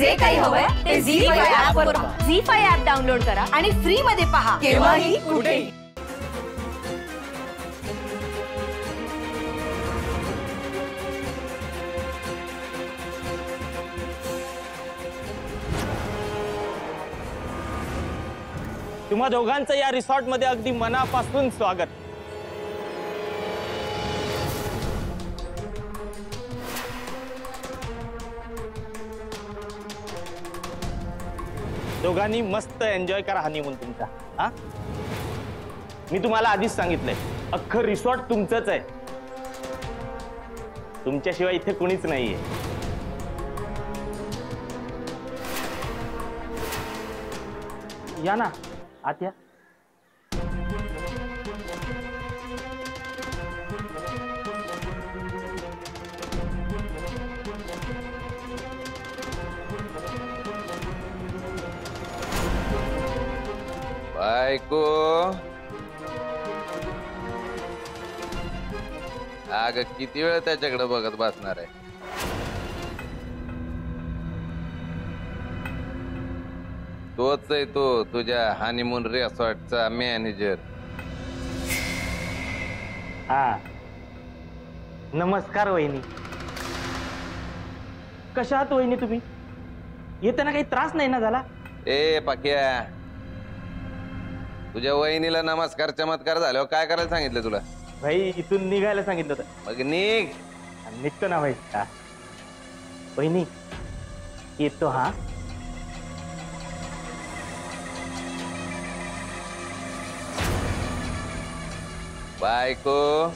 जे काही हवंय ते झी5 ऍप वर पहा. झी5 ऍप डाउनलोड करा आणि फ्री मध्ये पहा केव्हाही कुठेही. तुम्हा दोघांचं या रिसॉर्ट मध्ये अगदी मनापासून स्वागत. दोघांनी मस्त एन्जॉय करा हनीमून तुमचा. हा, मी तुम्हाला आधीच सांगितलंय अख्खं रिसॉर्ट तुमचंच आहे. तुमच्याशिवाय इथे कुणीच नाहीये. या ना आत या. बायको, अग किती वेळ त्याच्याकडे बघत बसणार आहे. तोच आहे तो तुझ्या हनीमून रिसॉर्टचा मॅनेजर. हा, नमस्कार वहिनी. कशा आहात वहिनी तुम्ही? येताना काही त्रास नाही ना झाला? ए पाक्या, तुझ्या वहिनीला नमस्कार चमत्कार झाल्यावर काय करायला सांगितलं तुला? भाई इथून निघायला सांगितलं होतं. मग निघ. निघतो ना भाई. हा वहिनी येतो. हा बायको,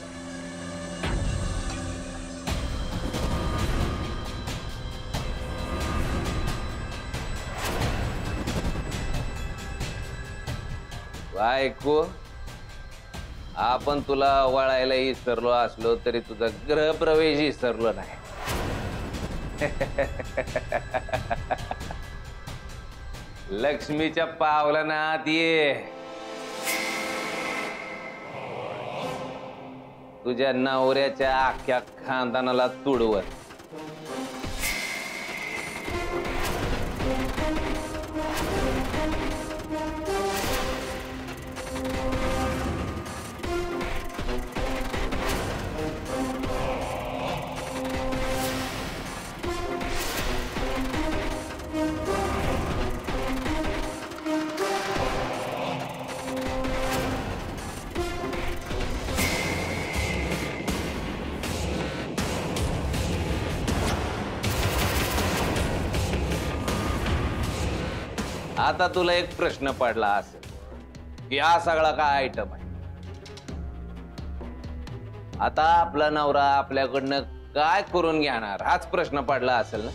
बायको, आपण तुला वळायला विसरलो असलो तरी तुझा गृहप्रवेश विसरलो नाही. लक्ष्मीच्या पावलात ये. तुझ्या नवऱ्याच्या अख्ख्या खानदानाला तुडवत. आता तुला एक प्रश्न पडला असेल की हा सगळा काय आयटम आहे. आता आपला नवरा आपल्याकडनं काय करून घेणार हाच प्रश्न पडला असेल ना.